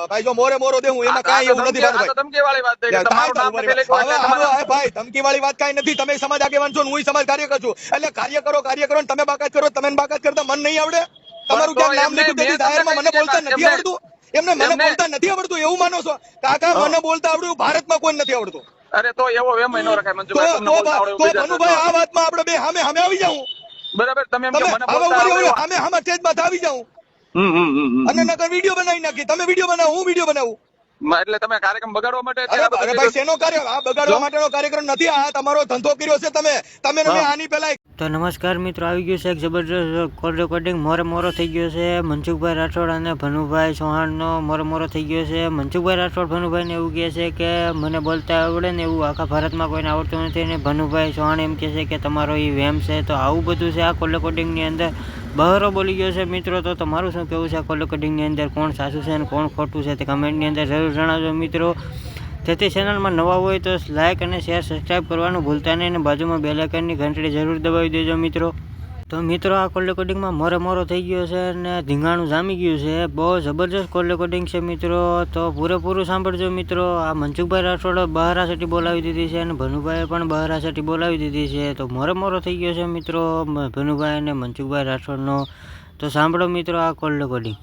ભાઈ જો મોરે મોરો દે હું એમાં કાંઈ એવું નથી ભાઈ. ધમકી વાળી વાત છે કે તમારું નામ નથી લખ્યું એટલે તમારે ભાઈ ધમકી વાળી વાત કાંઈ નથી. તમે સમાજ આગેવાન છો, હું સમાજ કાર્યકર છું. એટલે કાર્ય કરો ને તમે બાકાત કરો. તમે બાકાત કરતા મન નહીં આવડે? તમારું ક્યાં નામ લખ્યું તેથી જાહેરમાં મને બોલતા નથી આવડતું? એમને મને બોલતા નથી આવડતું એવું માનો છો? કાકા મને બોલતા આવડ્યું, ભારતમાં કોઈ નથી આવડતું. અરે તો એવો વેમ ન રખાય મંજુભાઈ. તમને બોલતા આવડે તો ભનુભાઈ આ વાતમાં આપણે બે સામે આવી જાઉં. બરાબર તમે એમ કે તમે મને બોલતા આવડે સામે સ્ટેજમાં આવી જાઉં અને નકર વિડીયો બનાવી નાખી. તમે વિડીયો બનાવો, હું વિડીયો બનાવું. એટલે તમે કાર્યક્રમ બગાડવા માટે અરે ભાઈ શેનો કાર્ય? આ બગાડવા માટેનો કાર્યક્રમ નથી. આ તમારો ધંધો કર્યો છે તમે આની પહેલા. તો નમસ્કાર મિત્રો, આવી ગયું છે એક જબરદસ્ત કોલ રેકોર્ડિંગ. મોરો થઈ ગયો છે મનસુખભાઈ રાઠોડ અને ભનુભાઈ ચૌહાણનો મોરો થઈ ગયો છે. મનસુખભાઈ રાઠોડ ભનુભાઈને એવું કહે છે કે મને બોલતા આવડે ને એવું આખા ભારતમાં કોઈને આવડતું નથી, અને ભનુભાઈ ચૌહાણ એમ કહે છે કે તમારો એ વેમ છે. તો આવું બધું છે આ કોલ રેકોર્ડિંગની અંદર. બહરો બોલી ગયો છે મિત્રો. તો તમારું શું કહેવું છે આ કોલ રેકોર્ડિંગની અંદર? કોણ સાચું છે અને કોણ ખોટું છે તે કમેન્ટની અંદર જરૂર જણાવજો મિત્રો. જેથી ચેનલમાં નવા હોય તો લાઇક અને શેર સબસ્ક્રાઈબ કરવાનું ભૂલતા નહીં, અને બાજુમાં બેલ આઇકનની ઘંટડી જરૂર દબાવી દેજો મિત્રો. તો મિત્રો આ કોલ રેકોર્ડિંગમાં મોરો થઈ ગયો છે અને ધીંગાણું જામી ગયું છે. બહુ જબરજસ્ત કોલ રેકોર્ડિંગ છે મિત્રો. તો પૂરેપૂરું સાંભળજો મિત્રો. આ મનસુખભાઈ રાઠોડ બહારાસટી બોલાવી દીધી છે અને ભનુભાઈએ પણ બહારાસટી બોલાવી દીધી છે. તો મોરો થઈ ગયો છે મિત્રો ભનુભાઈ અને મનસુખભાઈ રાઠોડનો. તો સાંભળો મિત્રો આ કોલ રેકોર્ડિંગ.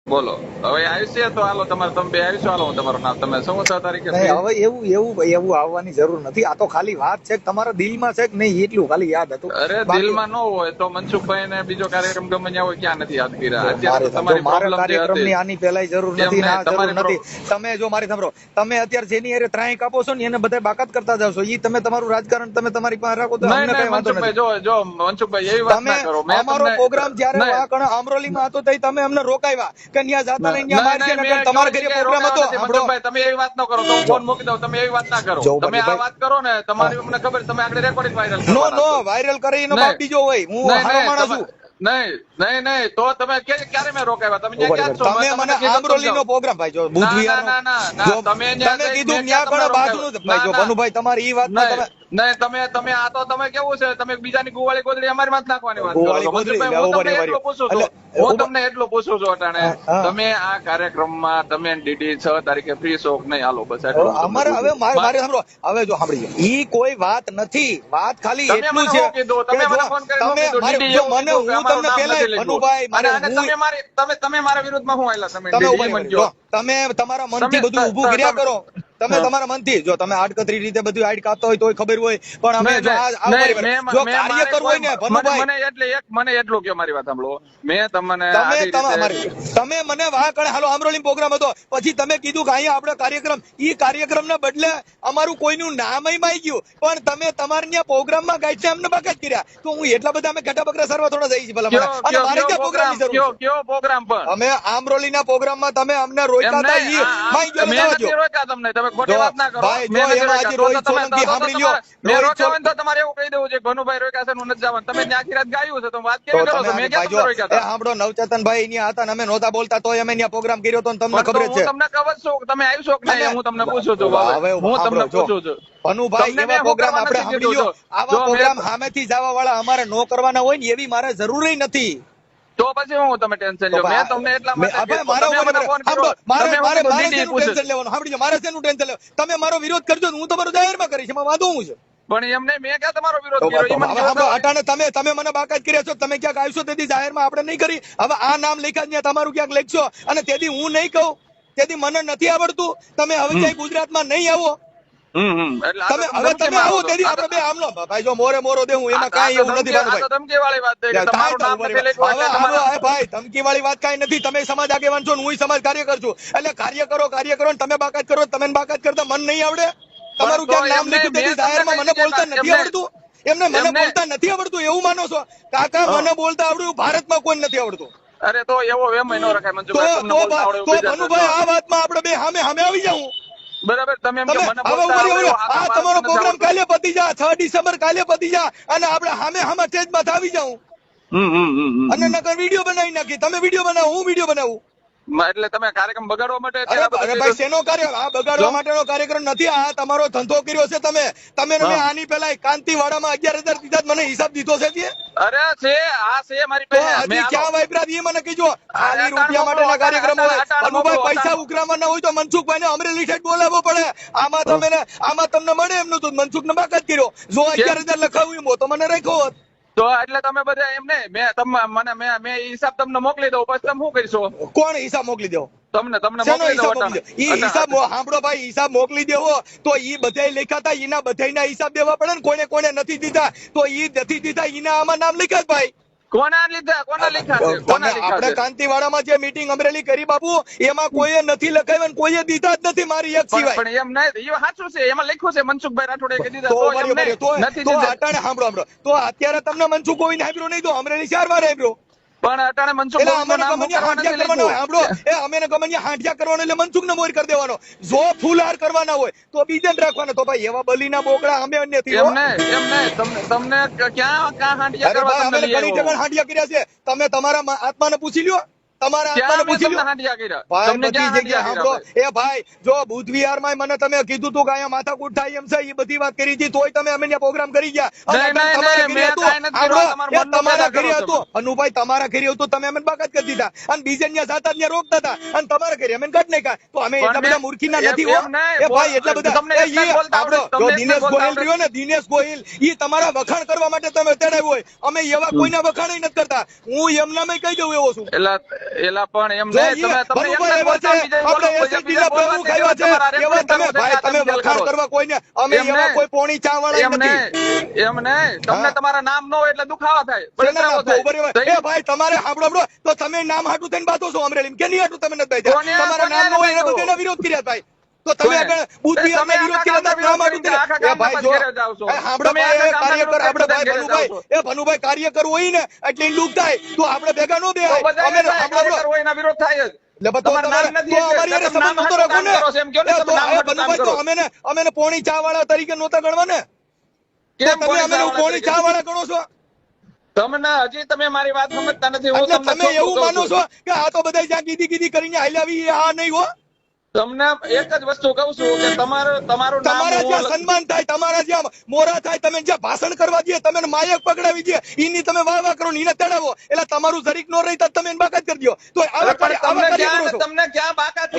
બોલો હવે આયુષ્ય તો હાલો તમારે તમે બે આયુષ્ય હાલો હું તમારું નામ તમે શું 6 તારીખે હવે એવું આવવાની જરૂર નથી. આ તો ખાલી વાત છે કે તમારા દિલમાં છે કે નહીં એટલું ખાલી યાદ હતું. અરે દિલમાં ન હોય તો મનસુખભાઈ ને બીજો કાર્યક્રમ ગમે ત્યાં હોય ક્યાં નથી યાદ કર્યા? અત્યારે તમારી પ્રોબ્લેમ કાર્યક્રમની આની પહેલા જરૂર નથી ને આ જરૂર નથી. તમે જો મારી સાંભળો, તમે અત્યારે જેની હારે ત્રાહી કાપો છો ને એને બધા બાકાત કરતા જાવ છો. ઈ તમે તમારું રાજકારણ તમે તમારી પાસે રાખો તો અમને કઈ વાંધો નથી. જો મનસુખભાઈ એવી વાત ના કરો. મેં અમારો પ્રોગ્રામ જ્યારે વાકણ આમરોલીમાં હતો તઈ તમે અમને રોકાવ્યા કે ન્યા જાતા નહીં, ન્યા માર છે ને તમારા ઘરે પ્રોગ્રામ હતો. મનસુખભાઈ તમે એવી વાત ન કરો તો હું ફોન મૂકી દઉં. તમે એવી વાત ના કરો. તમે આ વાત કરો ને તમારી મને ખબર તમે આગળ રેકોર્ડિંગ વાયરલ કરો. નો વાયરલ કરે એનો બાપ બીજો હોય. હું હારો માણસ છું. નહીં તો તમે ક્યારે મેં રોકાવ્યા? તમે ક્યાં છો? તમે મને આમરોલીનો પ્રોગ્રામ ભાઈ જો બુધવિહારનો તમે કીધું ન્યા પણ બાજુનું ભાઈ જો ભનુભાઈ તમારી ઈ વાત ના તમે નહીં તમે આ તો તમે કેવું છે તમે બીજાની ગુવાળી ગોદડી અમારી માં નાખવાની વાત કરો. હું તમને એટલું પૂછું છું અટાણે તમે આ કાર્યક્રમમાં તમે ડીડી 6 તારીખે ફ્રી છો કે નહીં? હાલો બસ અમારે હવે મારે સાંભળો. હવે જો સાંભળી ઈ કોઈ વાત નથી. વાત ખાલી એટલું છે તમે મને ફોન કરી મને હું તમને પહેલા ભનુભાઈ તમે મારા વિરુદ્ધમાં હું આયેલા? તમે તમારા મનથી બધું ઊભું કર્યા કરો. તમે તમારા મનથી જો તમે આડકતરી રીતે બધું આડ કાપતા હોય તોય ખબર હોય, પણ અમે જો કાર્ય કરવું હોય ને ભનુભાઈ મને એટલું કે મારી વાત સાંભળો. મેં તમને તમે મને વાકણે હાલો આમરોલી પ્રોગ્રામ હતો પછી તમે કીધું કે અહીંયા આપણે કાર્યક્રમ ઈ કાર્યક્રમના બદલે અમારું કોઈનું નામ આવી ગયું, પણ તમે તમારા ત્યાં પ્રોગ્રામમાં ગાઈડ અમને બાકાત કર્યા. તો હું એટલા બધા અમે ઘટા બકરા સરવા થોડા જઈ છીએ ભલા અને મારે ત્યાં પ્રોગ્રામ કયો પ્રોગ્રામ પણ અમે આમરોલીના પ્રોગ્રામમાં તમે અમને રોક્યા હતા. ઈ માઈ ગયો તમને તમે ખોટી વાત ના કરો. તમારે એવું કહી દેવું છે ભનુભાઈ રોક્યા છે હું નથી જવાનું. તમે આખી રાત ગાયું છે તો વાત કેવી કરો છો? મેં ક્યાં રોક્યા હતા? સાંભળો નવચેતનભાઈ ત્યાં હતા અમે નહોતા બોલતા તોય અમે ત્યાં પ્રોગ્રામ કર્યો તો તમને ખબર છે. હું તમને ખબર છું તમે આવ્યો છો કે નહીં હું તમને પૂછું છું. હું તમને પૂછું છું ભનુભાઈ એવા પ્રોગ્રામ આપણે સાંભળી લો. આવા પ્રોગ્રામ સામેથી જવા વાળા અમારે નો કરવાના હોય ને એવી મારે જરૂરી નથી. તો પછી હું તમે ટેન્શન લ્યો? મેં તમને એટલા માટે મારે શેનું ટેન્શન લેવું? તમે મારો વિરોધ કરજો હું તમારો જાહેરમાં કરીશ, એમાં વાંધો હું છે? પણ એમને મેં ક્યાં તમારો વિરોધ કર્યો? અટાણે તમે મને બાકાત કર્યા છો. તમે ક્યાંક આવશો તેથી જાહેરમાં આપણે નહીં કરી. હવે આ નામ લખ્યા ત્યાં તમારું ક્યાંક લખશો અને તેથી હું નહીં કહું, તેથી મને નથી આવડતું. તમે હવે ક્યાંય ગુજરાતમાં નહીં આવો. તમે આવો તેથી આપણે બે આમનો ભાઈ જો મોરો દે હું એમાં કાંઈ એવું નથી. ધમકી વાળી વાત છે કે તમારું નામ નથી લખ્યું. ભાઈ ધમકી વાળી વાત કાંઈ નથી. તમે સમાજ આગેવાન છો, હું સમાજ કાર્યકર છું. એટલે કાર્ય કરો ને તમે બાકાત કરો. તમે બાકાત કરતા મન નહીં આવડે? તમારું ક્યાં નામ લખ્યું તેથી જાહેરમાં મને બોલતા નથી આવડતું? એમને મને બોલતા નથી આવડતું એવું માનો છો? કાકા મને બોલતા આવડ્યું, ભારતમાં કોઈ નથી આવડતું. અરે તો એવો વેમ ન રખાય મંજુભાઈ. ભનુભાઈ આ વાતમાં આપણે બે સામે આવી જાઉં. બરાબર તમે એમ કે મને આ તમારો પ્રોગ્રામ કાલે પતી જા 6 ડિસેમ્બર કાલે પતી જા અને આપણે સામે સ્ટેજમાં આવી જાઉં અને નકર વિડીયો બનાવી નાખી. તમે વિડીયો બનાવો, હું વિડીયો બનાવું. એટલે તમે કાર્યક્રમ બગાડવા માટે અરે ભાઈ શેનો કાર્ય આ બગાડવા માટેનો કાર્યક્રમ નથી આ તમારો ધંધો કર્યો છે તમે મેં આની પેલા કાંતિવાડામાં 11,000 દીધા મને હિસાબ દીધો છે અરે છે આ છે મારી પાસે હજી ક્યાં વાપરા એ મને કીજો ખાલી રૂપિયા માટેના કાર્યક્રમ હોય અનુભાઈ પૈસા ઉઘરાવવાના હોય તો મનસુખભાઈને અમરેલી સાઈડ બોલાવવો પડે આમાં તમને મળે એમનું તો મનસુખ ને બાકાત કર્યો જો 11,000 લખાવ્યું તો મને રાખ્યો હોત તો એટલે તમે બધા એમ ને મેં હિસાબ તમને મોકલી દઉં પછી તમે શું કરશો કોણ હિસાબ મોકલી દેવો તમને મોકલી દઉં હિસાબ સાંભળો ભાઈ હિસાબ મોકલી દેવો તો ઈ બધાય લખ્યા એના બધાયના હિસાબ દેવા પડે ને કોને નથી દીધા તો ઈ નથી દીધા એના આમાં નામ લખ્યા ભાઈ આપણે કાંતિવાડામાં જે મીટિંગ અમરેલી કરી બાપુ એમાં કોઈએ નથી લખાવ્યા ને કોઈએ દીધા જ નથી મારી એક સિવાય પણ એમ નહીં એ સાચું છે એમાં લખ્યું છે મનસુખભાઈ રાઠોડે કે દીધા તો અટાણે સાંભળો તો અત્યારે તમને મનસુખ કોઈ સાંભળ્યો નહીં તો અમરેલી 4 વાર સાંભળ્યો પણ અટાણે મનસુખ અમે ગમનિયા હાંઠિયા કરવાનો એટલે મનસુખ ને મોર કરી દેવાનો જો ફૂલહાર કરવાના હોય તો બીજાને રાખવાના તો ભાઈ એવા બલીના બોકડા અમે નથી તમને ક્યાં હાંઠિયા કરવા અમે ઘણી જગ્યાએ હાંઠિયા કર્યા છે તમે તમારા આત્માને પૂછી લ્યો તમારા આત્માને પૂછી લ્યો ભાઈ બધી જગ્યાએ સાંભળો એ ભાઈ જો બુધ વિહારમાં મને તમે કીધું તું કે અહીંયા માથાકૂટ થાય એમ છે એ બધી વાત કરી હતી તોય તમે અમે પ્રોગ્રામ કરી ગયા તમારા ઘરે હતું અનુભાઈ તમારા ઘરે હતું તમે અમને બાકાત કરી દીધા અને બીજે ત્યાં જાતા ત્યાં રોકતા હતા અને તમારા ઘરે અમે કાઢ નાખ્યા તો અમે એટલા બધા મૂર્ખીના નથી એ ભાઈ એટલા બધા દિનેશ ગોહિલ રહ્યો ને દિનેશ ગોહિલ ઈ તમારા વખાણ કરવા માટે તમે તેડાવ્યો હોય અમે એવા કોઈના વખાણ નથી કરતા હું એમનામાં કહી દઉં એવો છું એલા પણ એમ નહીં તમે વખાણ કરવા કોઈને અમે એવા કોઈ પોણી ચા વાળા નથી એમ નહીં તમને તમારા નામ નો હોય એટલે દુખાવા થાય એ ભાઈ તમારે સાંભળો તો તમે નામ હાટું થઈને બાતો છો અમરેલી કે નહીં હાટું તમે નથી તમારા નામ નો હોય એ બધાના વિરોધ કર્યા ભાઈ તો તમે આગળ બુદ્ધિ આપણે વિરોધ કર્યા નામ હાટું એ ભાઈ જો સાંભળો કાર્યકર આપણે ભાઈ ભનુભાઈ કાર્યકર હોય ને એટલે દુઃખ થાય તો આપણે ભેગા નો બે અમે સાંભળો એના વિરોધ થાય અમે પોણી ચા વાળા તરીકે નહોતા ગણવા ને પોણી ચા વાળા ગણો છો તમને હજી તમે મારી વાત સમજતા નથી તમે એવું માનો છો કે આ તો બધા જ્યાં કીધી કરીને હાલ્યાવી આ નહીં હો તમને એક જ વસ્તુ કહું છું કે તમારું તમારા જ્યાં સન્માન થાય તમારા જ્યાં મોરા થાય તમે જ્યાં ભાષણ કરવા દે તમે માયક પકડાવી દે ઈની તમે વાહ કરો ને તડાવો એટલે તમારું જરીક નો રહી તમે બાકાત કરી દો તો તમને ક્યાં બાકાત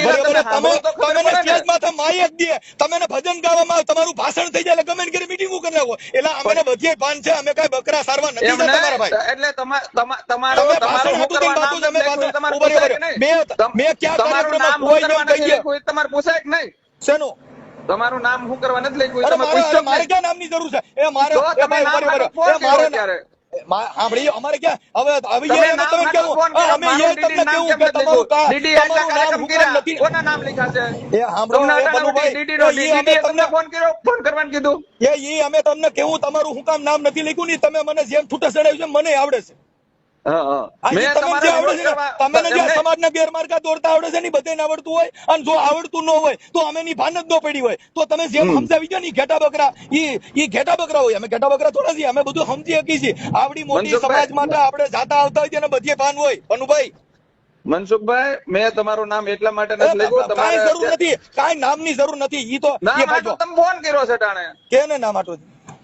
તમે માયક દે તમે ભજન ગાવામાં તમારું ભાષણ થઈ જાય એટલે ગમે કરી મીટિંગો કરી નાખો એટલે અમે બધે ભાન છે અમે કઈ બકરા સારવા નથી તમારા ભાઈ એટલે તમારું મેં ક્યાં કાર્યક્રમમાં કોઈ તમારે પૂછાય કે નહીં શેનું તમારું નામ શું કરવા નથી લખ્યું મારે ક્યાં નામની જરૂર છે એ મારે સાંભળી અમારે ક્યાં હવે તમે કેવું અમે એ તમને કેવું કે તમારું નામ નથી કોના નામ લખ્યા છે એ સાંભળો તમને ફોન કરવાનું કીધું એ અમે તમને કેવું તમારું હું કામ નામ નથી લખ્યું ને તમે મને જેમ છૂટા ચડાવ્યું છે મને આવડે છે તમને જે સમાજના ગેરમાર્ગા દોરતા આવડે છે ને બધાને આવડતું હોય અને જો આવડતું ન હોય તો અમે ની ભાન જ ન પડી હોય તો તમે જેમ સમજાવી દો ને ઘેટા બકરા ઈ ઘેટા બકરા હોય અમે ઘેટા બકરા થોડા છીએ અમે બધું સમજી શકીએ છીએ આવડી મોટી સમાજ માટે આપણે જાતા આવતા હોય તેને બધે ભાન હોય અનુભાઈ મનસુખભાઈ મેં તમારું નામ એટલા માટે નથી લખ્યું કાંઈ જરૂર નથી કાંઈ નામની જરૂર નથી ઈ તો તમે ફોન કર્યો છે ટાણે કેને નામ આટું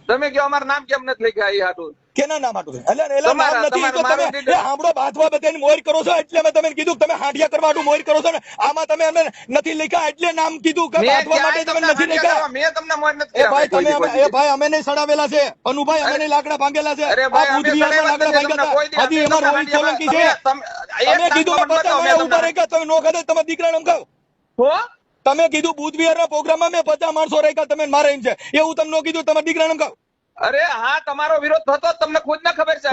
તમે કહો અમારું નામ કેમ નથી લખ્યા ઈ હાટું કેના નામ આટું એટલે નામ નથી તો તમે સાંભળો બાથવા બધાને મોર કરો છો એટલે મેં તમે કીધું તમે હાંડિયા કરવા મોર કરો છો ને આમાં તમે અમે નથી લખ્યા એટલે નામ કીધું કે બાથવા માટે તમે નથી લખ્યા મેં તમને મોર નથી ભાઈ તમે ભાઈ અમે નહીં સડાવેલા છે અનુભાઈ અમે નહીં લાકડા ભાંગેલા છે આ બુદ્ધિયામાં લાકડા ભાંગ્યા હજી એમાં રોહિત સોલંકી છે અમે કીધું કે બધા ઉભા રહી ગયા તમે નો કરે તમે દીકરાને સમજાવો તમે કીધું બુધ વિહારના પ્રોગ્રામમાં મેં 50 માણસો રાખ્યા તમે મારે એમ છે એવું તમને કીધું તમે દીકરાને સમજાવો અરે હા તમારો વિરોધ થતો તમને ખુદ ને ખબર છે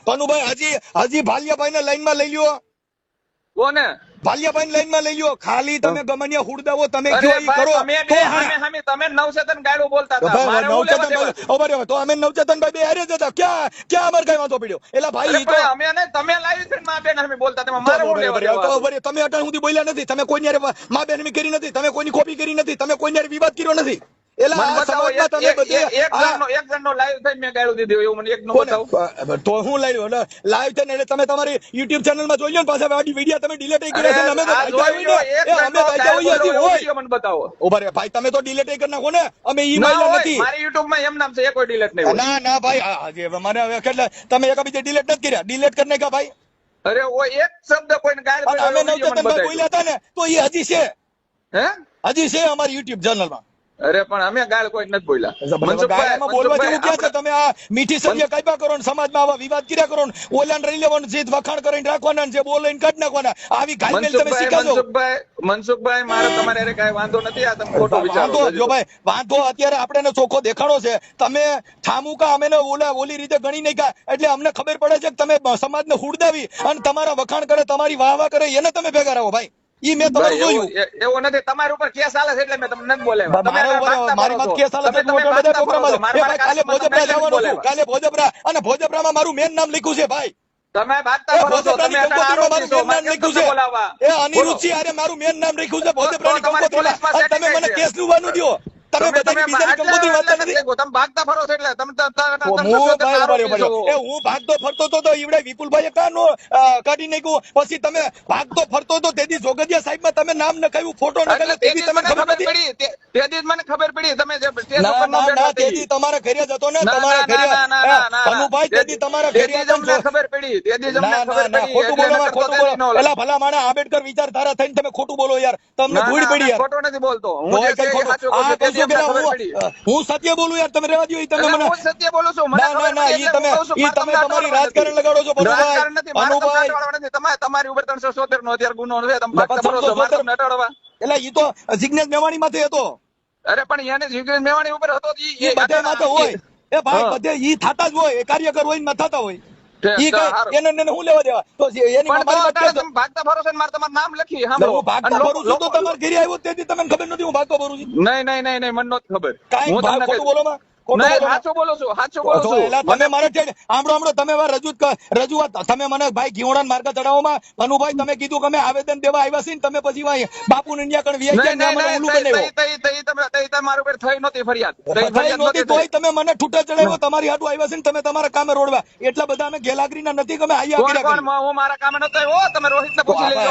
ભનુભાઈ હજી ભાલિયાભાઈ ને લાઈન માં લઈ લ્યો કોને ભાલિયાભાઈ લાઈન માં લઈ લ્યો ખાલી તમે ગમનિયા હુડદાવો તમે જો ઈ કરો તમે નવચેતન ગાડું બોલતા હતા તો અમે નવચેતનભાઈ બે હારે જતા ક્યાં અમાર કઈ વાંધો પડ્યો એટલે ભાઈ તો અમે તમે લાવી છે માં બેન અમે બોલતા તમે મારે તમે અટાણ સુધી બોલ્યા નથી તમે કોઈની મા બેન કરી નથી તમે કોઈની કોપી કરી નથી તમે કોઈની વિવાદ કર્યો નથી એટલે મને આ બતાવો સમાજમાં તમે બધે એક જણનો લાઈવ થઈને મેં ગાળું દીધી એવું મને એકનો બતાવો. તો હું લઈ લાઈવ છે ને એટલે તમે તમારી યુટ્યુબ ચેનલમાં જોઈ લો ને પાછા આ વિડીયો તમે ડિલીટ કર્યા છે ને અમે તો ભાગ્યા હોય ને અમે ભાગ્યા હોય હજી હોય મને બતાવો. ઉભા રે ભાઈ તમે તો ડિલીટ કરી નાખો ને અમે ઈ માયલા નથી. મારી યુટ્યુબ માં એમ નામ છે એ કોઈ ડિલીટ નહીં હોય. ના ભાઈ આજે મને હવે કેટલા તમે એકબીજા ડિલીટ નથી કર્યા ડિલીટ કરી નાખ્યા ભાઈ. અરે ઓ એક શબ્દ કોઈને ગાળ અમે નવચેતનભાઈ બોલ્યા હતા ને તો એ હજી છે હે હજી છે અમારી યુટ્યુબ ચેનલમાં. અરે પણ અમે ગાળ કોઈ નથી બોલ્યા. ગાળામાં બોલવા જેવું ક્યાં છે? તમે આ મીઠી સભ્ય કાપ્યા કરો ને સમાજમાં આવા વિવાદ કર્યા કરો ને ઓલાને રહી લેવાનું જીત વખાણ કરીને રાખવાના જે બોલે કાઢી નાખવાના આવી ગાલમેલ તમે શીખાજો. મનસુખભાઈ મારે તમારે અરે કઈ વાંધો નથી આ તમે ખોટું વિચારો જો ભાઈ વાંધો અત્યારે આપણે ચોખ્ખો દેખાડો છે તમે ઠામુકા અમે ઓલી રીતે ગણી નાખ્યા એટલે અમને ખબર પડે છે કે તમે સમાજને હુડદાવી અને તમારા વખાણ કરે તમારી વાહ કરે એને તમે ભેગા રહો ભાઈ. ઈ મેં તમારું જોયું. એવું નથી તમારી ઉપર કેસ ચાલે છે એટલે મેં તમને નથી બોલાવ્યા. મારી મત કેસ ચાલે છે બધા પ્રોગ્રામ કાલે ભોજપરા જવાનું છું કાલે ભોજપરા અને ભોજપરામાં મારું મેન નામ લખ્યું છે ભાઈ. તમે ભાગતા ફરો છો તમે મારું નામ લખ્યું છે એ અનિરુચિ અરે મારું મેન નામ લખ્યું છે ભોજપરાની કંકોત્રીમાં તમે મને કેસ લુવાનું દો. તમે બધાની બીજાની કંકોત્રી વાંચતા નથી. તમે ભાગતા ફરો છો એટલે તમે હું ભાગતો ફરતો તો ઈવડે વિપુલભાઈ કાનો કાઢી નાખ્યું પછી તમે ભાગતો ફરતો તો તેથી જોગડિયા સાહેબમાં તમે નામ નખાવ્યું ફોટો નખાવ્યો તેથી તમને ખબર પડી. તેથી મને ખબર પડી તમે જે ના તેથી તમારા ઘરે જ હતો ને તમારા ઘરે અનુભાઈ તેથી તમારા ઘરે ખબર પડી તેથી તમને ખબર પડી. ખોટું બોલો એલા ભલા માણા આંબેડકર વિચારધારા થઈને તમે ખોટું બોલો યાર તમને ભૂલ પડી યાર. ખોટો નથી બોલતો હું હું સત્ય બોલું યાર તમે રહેવા દો. તમે મને સત્ય બોલું છું તમે તમારી રાજકારણ લગાડો છો તમારી ઉપર 377 નો અત્યારે ગુનો છે તમે નટાડવા. એટલે ઈ તો જિગ્નેશ મેવાણી માથે હતો. અરે પણ એને જિગ્નેશ મેવાણી ઉપર હતો ઈ બધે માથે હોય એ ભાઈ બધે ઈ થતા જ હોય કાર્યકર હોય ને થતા હોય એને હું લેવા દેવા તો એની ભાગતા ફરો છો મારે તમારું નામ લખી હું ભાગતા ફરું છું તો તમારે ઘરે આવ્યો તેથી તમને ખબર નથી હું ભાગતો ફરું છું. નહીં મને નથી ખબર. હું તમને ખોટું બોલો માં સાચું બોલું છું. તમે મારે આમળો તમે રજૂઆત તમે મને ભાઈ ઘીવડા માર્ગ ચડાવવામાં અનુભાઈ તમે કીધું કે અમે આવેદન દેવા આવ્યા છીએ તમે પછી બાપુ નિયા કણ તમારું ઉપર થઈ નહોતી ફરિયાદ તોય તમે મને છૂટા ચડાવ્યો તમારી હાટુ આવ્યા છે ને તમે તમારા કામે રોડવા એટલા બધા અમે ગેલાગરી ના નથી કે અમે આયા હું મારા કામે નતો આવ્યો. તમે રોહિત ને પૂછી લેજો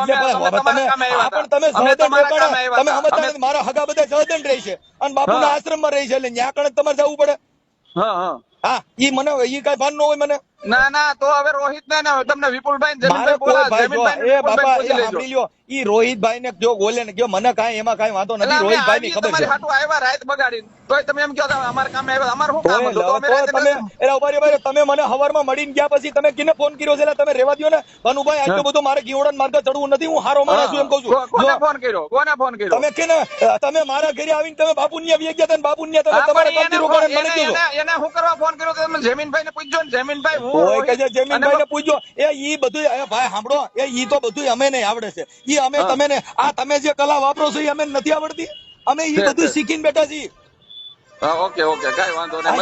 તમે મારા હગા બધા જર્દન રહી છે અને બાપુના આશ્રમમાં રહી છે એટલે ન્યા કણ તમારે જવું પડે. હા ઈ મને ઈ કઈ ભાન ન હોય મને. ના તો હવે રોહિત ને તમને વિપુલભાઈ ઈ રોહિતભાઈ ને જો બોલે ને મને કાંઈ એમાં કાંઈ વાંધો નથી. રોહિતભાઈ ની ખબર છે આવ્યા રાત બગાડી તોય તમે એમ કહો અમારે કામે આવ્યા અમારે શું કામ હતું? તમે મને હવારમાં મળીને ગયા પછી તમે કિને ફોન કર્યો છે તમે રેવા દો ને ભાનુભાઈ આટલું બધું મારે ઘીવડા માર્ગ ચડવું નથી હું હારો માણસ છું એમ કહું છું. કોને ફોન કર્યો તમે કેને તમે મારા ઘરે આવીને તમે બાપુનિયા વી ગયા હતા બાપુનિયા તમે તમારા કામથી રોકાણ મને કીધું એને હું કરવા ફોન કર્યો તમે જમીનભાઈ ને પૂછજો ને જમીનભાઈ હું કહે છે જમીનભાઈ ને પૂછજો એ ઈ બધું ભાઈ સાંભળો એ ઈ તો બધું અમે નહીં આવડે છે ઈ અમે તમે ને આ તમે જે કલા વાપરો છો એ અમે નથી આવડતી અમે ઈ બધું શીખીને બેઠા છીએ. ઓકે કઈ વાંધો નહીં.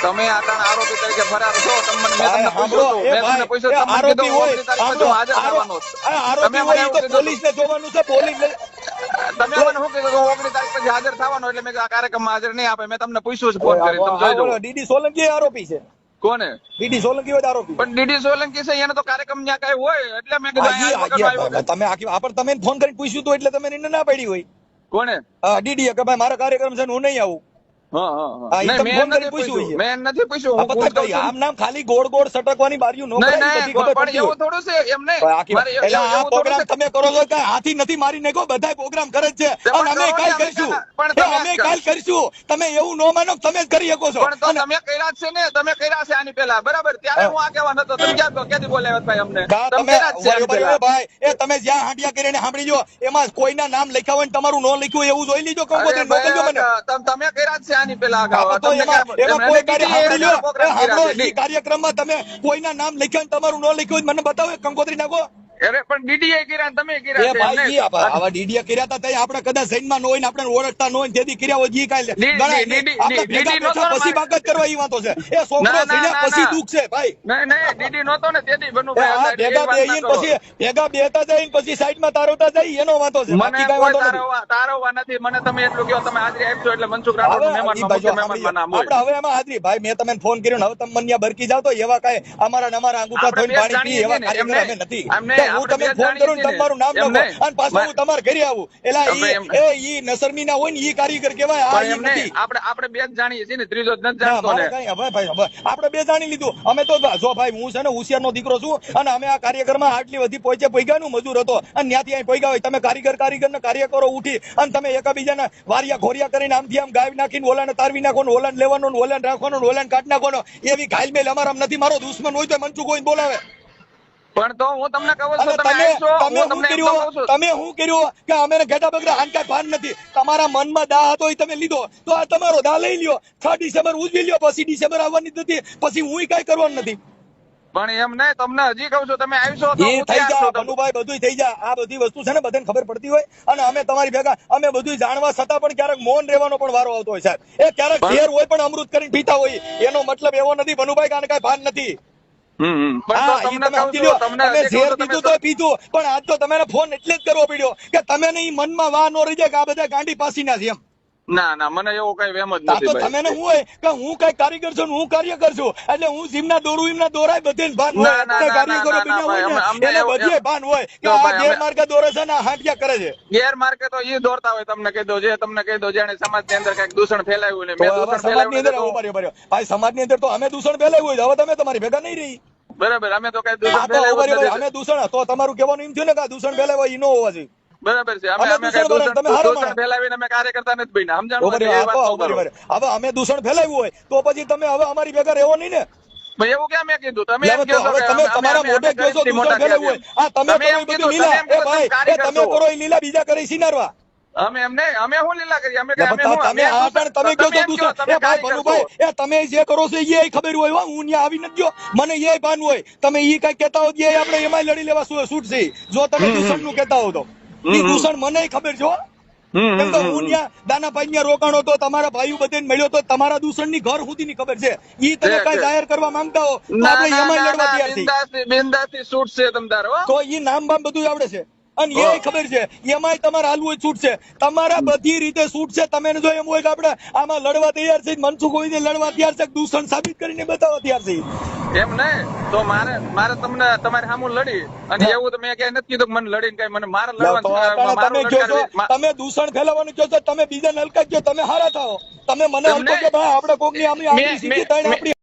તમે આટલા આરોપી તરીકે ફરાર છો પોલીસ ને જોવાનું છે પોલીસ તમે મને શું કીધું 19 તારીખ પછી હાજર થવાનો એટલે મેં આ કાર્યક્રમમાં હાજર નહીં આપે મેં તમને પૂછ્યું છે ફોન કરીને તમે જોઈ લો. ડીડી સોલંકી આરોપી છે. કોને? ડીડી સોલંકી હોય આરોપી. પણ ડીડી સોલંકી છે એને તો કાર્યક્રમ ન્યા કઈ હોય એટલે મેં કીધું તમે આખી તમે ફોન કરીને પૂછ્યું તો એટલે તમે ના પાડી હોય. કોને? ડીડી કે ભાઈ મારા કાર્યક્રમ છે હું નહીં આવું. મેં નથી પૂછ્યું. આમ નામ ખાલી ગોળ ગોળ સટકવાની બારીઓ નો એવું થોડું છે એમ નહીં. આ પ્રોગ્રામ તમે કરો છો કે હાથી નથી મારી નાખો બધા પ્રોગ્રામ કરે છે અને અમે કાલ કરીશું અમે કાલ કરીશું. તમે એવું ન માનો તમે જ કરી શકો છો. પણ તમે કર્યા છે ને તમે કર્યા છે આની પેલા બરાબર ત્યારે હું આ કહેવા નતો તમે ક્યાંથી બોલાવ્યા ભાઈ અમને ભાઈ એ તમે જ્યાં હાંડિયા કરીને સાંભળી જો એમાં કોઈના નામ લખ્યા હોય તમારું ન લખ્યું એવું જોઈ લીજો કંકોત્રી મોકલજો મને. તમે કર્યા છે આની પેલા કાર્યક્રમમાં તમે કોઈના નામ લખ્યા તમારું ન લખ્યું મને બતાવો કંકોત્રી નાખો અરે પણ ડીડીએ કર્યા તમે એ કર્યા છે ભાઈ એમને. આવા ડીડીએ કર્યા હતા તઈ આપણે કદાચ જૈનમાં ન હોય ને આપણે ઓળખતા ન હોય તેથી કર્યા હોય જી કાંઈ ગણાય નહીં. આપણે ભેગા બેઠા પછી બાકાત કરવા ઈ વાતો છે. એ છોકરો થઈને પછી દુઃખ છે ભાઈ. નહીં ડીડી નહોતો ને તેથી આ બનુભાઈ ભેગા બેહીને પછી ભેગા બેતા જઈને પછી સાઈડમાં તારવતા જાય એનો વાતો છે. મને બાકી કાંઈ કોઈ વાંધો નથી. તારવવા નથી. મને તમે એટલું કહો તમે હાજરી આપજો એટલે મનસુખ રાઠોડ મહેમાનમાં મુખ્ય મહેમાનમાં નામ હોય. આપણે હવે એમાં હાજરી ભાઈ મેં તમને ફોન કર્યો ને હવે તમે મને ત્યાં બરકી જાવ તો એવા કાંઈ અમારા અંગૂઠા ધોઈને પાણી પી એવા કાર્યક્રમ અમે નથી. હું તમને ફોન કરું ને તમારું નામ લખો અને પાછું હું તમારા ઘરે આવું એટલે ઈ નસરમીના હોય ને ઈ કારીગર કહેવાય. આ ઈ નથી. આપણે બે જ જાણીએ છીએ ને ત્રીજો જ નથી જાણતો ને. આપણે બે જાણી લીધું. અમે તો જો ભાઈ હું છે ને હોશિયારનો દીકરો છું અને અમે આ કાર્યક્રમમાં આટલી બધી પહોંચ્યા નું મજૂર હતો અને ત્યાંથી અહીં પહોંચ્યા હોય તમે કારીગર ને કાર્યકરો ઉઠી અને તમે એકબીજાના વારિયા ઘોરિયા કરીને આમથી આમ ગાય નાખીને ઓલાને તારવી નાખો ને ઓલાને લેવાનો ને ઓલાને રાખવાનો ને ઓલાને કાઢ નાખવાનો એવી ઘાયલમેલ અમારા નથી. મારો દુશ્મન હોય તો મનસુખ હોય બોલાવે. પણ તો હું તમને કહું છું તમે શું કર્યું કે અમે ઘેટા બગડા આને કઈ ભાન નથી. તમારા મનમાં દાહ હતો એ તમે લીધો તો આ તમારો દાહ લઈ લ્યો. 6 ડિસેમ્બર ઉજવી લ્યો પછી ડિસેમ્બર આવવાની નથી પછી હું કઈ કરવાનું નથી. પણ એમ નહીં તમને હજી કહું છું તમે આવશો તો એ થઈ જા બનુભાઈ બધું થઈ જા. આ બધી વસ્તુ છે ને બધાને ખબર પડતી હોય અને અમે તમારી ભેગા અમે બધું જાણવા છતાં પણ ક્યારેક મૌન રહેવાનો પણ વારો આવતો હોય સાહેબ. એ ક્યારેક ઝેર હોય પણ અમૃત કરીને પીતા હોય એનો મતલબ એવો નથી બનુભાઈ કે આને કઈ ભાન નથી. પીધું પણ આજ તો તમે ફોન એટલે જ કરવો પડ્યો કે તમે મનમાં વાહ નો રહી જાય કે આ બધા ગાંડી પાસી ના છે એમ. ના મને એવો કઈ વેમ જ નથી. તમે શું હોય કે હું કઈ કારીગર છું હું કાર્યકર છું એટલે હું જીમના દોરું એમના દોરાય બધે ભાન હોય. કારીગરો એને બધે ભાન હોય કે આ ગેરમાર્ગે દોરે છે ને હાંટિયા કરે છે. ગેરમાર્ગે તો એ દોરતા હોય. તમને કહી દો જે તમને કહી દો જેને સમાજ ની અંદર કઈક દૂષણ ફેલાવ્યું ને મેં દૂષણ ફેલાવ્યું ભાઈ સમાજ ની અંદર તો અમે દૂષણ ફેલાવ્યું હોય હવે તમે તમારી ભેગા નહીં રહી. બરાબર અમે તો કઈ દૂષણ ફેલાવ્યું અમે દૂષણ તો તમારું કહેવાનું એમ થયું ને કે દૂષણ ફેલાવ્યું ઈ ન હોવા જોઈએ. બરાબર છે. અમે કઈ દૂષણ ફેલાવીને અમે કાર્યકર્તા નથી બન્યા. સમજાણું. હવે અમે દૂષણ ફેલાવ્યું હોય તો પછી તમે હવે અમારી ભેગા રહેવો નહીં ને. એવું કેમ મેં કીધું તમે તમે તમારા મોઢે કહો છો દૂષણ ફેલાવ્યું હોય. આ તમે કરો બધું લીલા. એ ભાઈ તમે કરો એ લીલા બીજા કરે સિનારવા. અમે શું લીલા કરીએ અમે તમે કહો છો દૂષણ. એ ભાઈ બનુભાઈ એ તમે જે કરો છો એ ખબર હોય હું ત્યાં આવી નથી ગયો મને એ ભાન હોય તમે ઈ કઈ કહેતા હો એ આપણે એમાં લડી લેવા છૂટ છે. જો તમે દૂષણ નું કહેતા હો તો ઈ દૂષણ મને ખબર છે. કેમ તો હું ત્યાં દાનાભાઈ ત્યાં રોકાણો તો તમારા ભાઈઓ બધે મળ્યો તો તમારા દૂષણ ની ઘર સુધી ની ખબર છે. ઈ તમે કઈ જાહેર કરવા માંગતા હો તો આપણે એમાં લડવા તૈયાર છીએ. બિંદાસથી છૂટ છે તમતારો. તો ઈ નામ બામ બધું આવડે છે અને એ ખબર છે એમાંય તમારે હાલવું હોય છૂટ છે. તમારા બધી રીતે છૂટ છે. તમે જો એમ હોય કે આપણે આમાં લડવા તૈયાર છે મનસુખ હોય લડવા તૈયાર છે દૂષણ સાબિત કરીને બતાવવા તૈયાર છે. એમ નહીં તો મારે તમને તમારી સામું લડી અને એવું તો મેં ક્યાંય નથી કીધું મને લડીને કઈ મને મારે લડવાનું. તમે દૂષણ ફેલાવાનું કહો છો તમે બીજા નલકા કહો તમે હારા થાઓ. તમે મને આપણે કોકની આપણી